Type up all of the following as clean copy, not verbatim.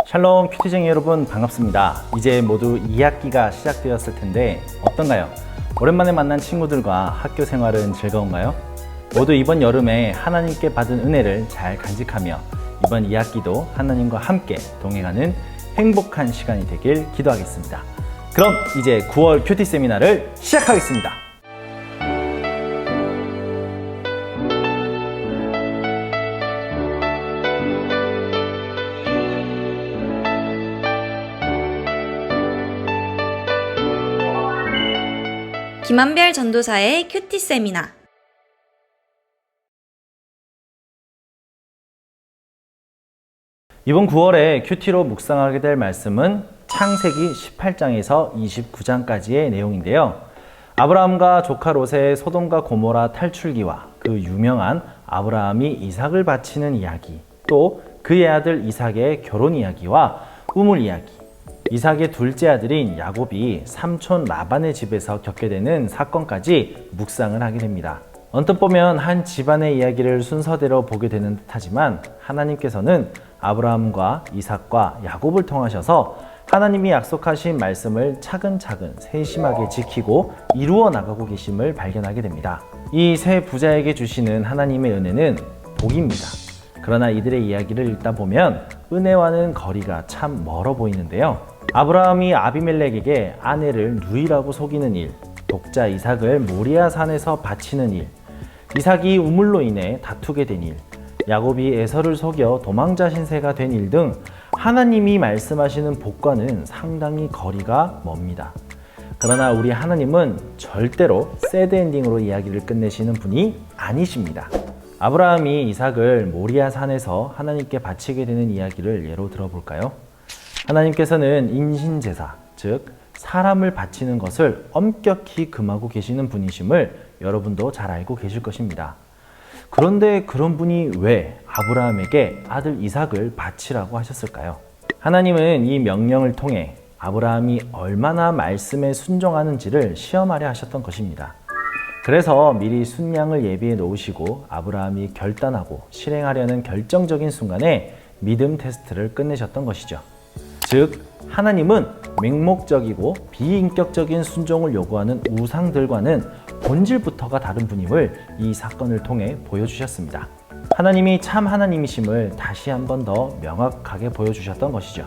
샬롬 큐티쟁이 여러분 반갑습니다. 이제 모두 2학기가 시작되었을 텐데 어떤가요? 오랜만에 만난 친구들과 학교 생활은 즐거운가요? 모두 이번 여름에 하나님께 받은 은혜를 잘 간직하며 이번 2학기도 하나님과 함께 동행하는 행복한 시간이 되길 기도하겠습니다. 그럼 이제 9월 큐티 세미나를 시작하겠습니다. 김한별 전도사의 큐티 세미나. 이번 9월에 큐티로 묵상하게 될 말씀은 창세기 18장에서 29장까지의 내용인데요. 아브라함과 조카 롯의 소돔과 고모라 탈출기와 그 유명한 아브라함이 이삭을 바치는 이야기, 또 그의 아들 이삭의 결혼 이야기와 우물 이야기, 이삭의 둘째 아들인 야곱이 삼촌 라반의 집에서 겪게 되는 사건까지 묵상을 하게 됩니다. 언뜻 보면 한 집안의 이야기를 순서대로 보게 되는 듯하지만 하나님께서는 아브라함과 이삭과 야곱을 통하셔서 하나님이 약속하신 말씀을 차근차근 세심하게 지키고 이루어 나가고 계심을 발견하게 됩니다. 이 세 부자에게 주시는 하나님의 은혜는 복입니다. 그러나 이들의 이야기를 읽다 보면 은혜와는 거리가 참 멀어 보이는데요. 아브라함이 아비멜렉에게 아내를 누이라고 속이는 일, 독자 이삭을 모리아 산에서 바치는 일, 이삭이 우물로 인해 다투게 된 일, 야곱이 에서를 속여 도망자 신세가 된 일 등 하나님이 말씀하시는 복과는 상당히 거리가 멉니다. 그러나 우리 하나님은 절대로 새드 엔딩으로 이야기를 끝내시는 분이 아니십니다. 아브라함이 이삭을 모리아 산에서 하나님께 바치게 되는 이야기를 예로 들어볼까요? 하나님께서는 인신제사, 즉 사람을 바치는 것을 엄격히 금하고 계시는 분이심을 여러분도 잘 알고 계실 것입니다. 그런데 그런 분이 왜 아브라함에게 아들 이삭을 바치라고 하셨을까요? 하나님은 이 명령을 통해 아브라함이 얼마나 말씀에 순종하는지를 시험하려 하셨던 것입니다. 그래서 미리 순양을 예비해 놓으시고 아브라함이 결단하고 실행하려는 결정적인 순간에 믿음 테스트를 끝내셨던 것이죠. 즉, 하나님은 맹목적이고 비인격적인 순종을 요구하는 우상들과는 본질부터가 다른 분임을 이 사건을 통해 보여주셨습니다. 하나님이 참 하나님이심을 다시 한 번 더 명확하게 보여주셨던 것이죠.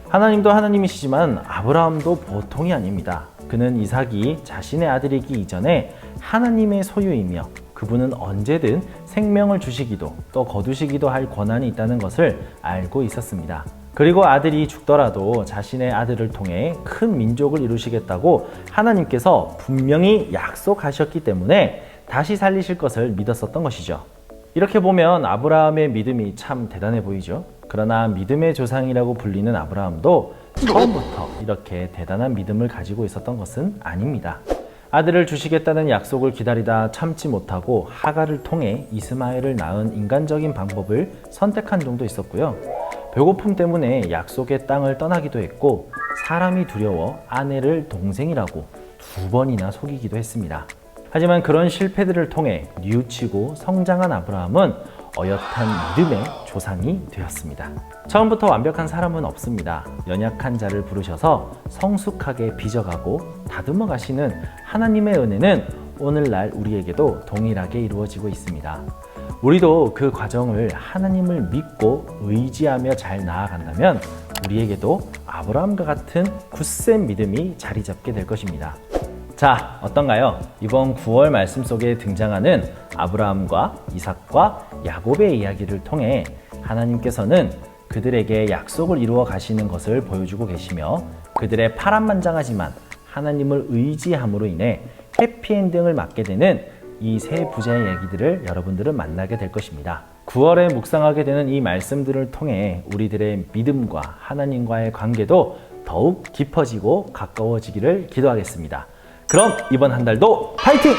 하나님도 하나님이시지만 아브라함도 보통이 아닙니다. 그는 이삭이 자신의 아들이기 이전에 하나님의 소유이며 그분은 언제든 생명을 주시기도 또 거두시기도 할 권한이 있다는 것을 알고 있었습니다. 그리고 아들이 죽더라도 자신의 아들을 통해 큰 민족을 이루시겠다고 하나님께서 분명히 약속하셨기 때문에 다시 살리실 것을 믿었었던 것이죠. 이렇게 보면 아브라함의 믿음이 참 대단해 보이죠. 그러나 믿음의 조상이라고 불리는 아브라함도 처음부터 이렇게 대단한 믿음을 가지고 있었던 것은 아닙니다. 아들을 주시겠다는 약속을 기다리다 참지 못하고 하갈을 통해 이스마엘을 낳은 인간적인 방법을 선택한 정도 있었고요. 배고픔 때문에 약속의 땅을 떠나기도 했고 사람이 두려워 아내를 동생이라고 2번이나 속이기도 했습니다. 하지만 그런 실패들을 통해 뉘우치고 성장한 아브라함은 어엿한 믿음의 조상이 되었습니다. 처음부터 완벽한 사람은 없습니다. 연약한 자를 부르셔서 성숙하게 빚어가고 다듬어 가시는 하나님의 은혜는 오늘날 우리에게도 동일하게 이루어지고 있습니다. 우리도 그 과정을 하나님을 믿고 의지하며 잘 나아간다면 우리에게도 아브라함과 같은 굳센 믿음이 자리 잡게 될 것입니다. 자, 어떤가요? 이번 9월 말씀 속에 등장하는 아브라함과 이삭과 야곱의 이야기를 통해 하나님께서는 그들에게 약속을 이루어 가시는 것을 보여주고 계시며 그들의 파란만장하지만 하나님을 의지함으로 인해 해피엔딩을 맞게 되는 이 세 부자의 얘기들을 여러분들은 만나게 될 것입니다. 9월에 묵상하게 되는 이 말씀들을 통해 우리들의 믿음과 하나님과의 관계도 더욱 깊어지고 가까워지기를 기도하겠습니다. 그럼 이번 한 달도 파이팅!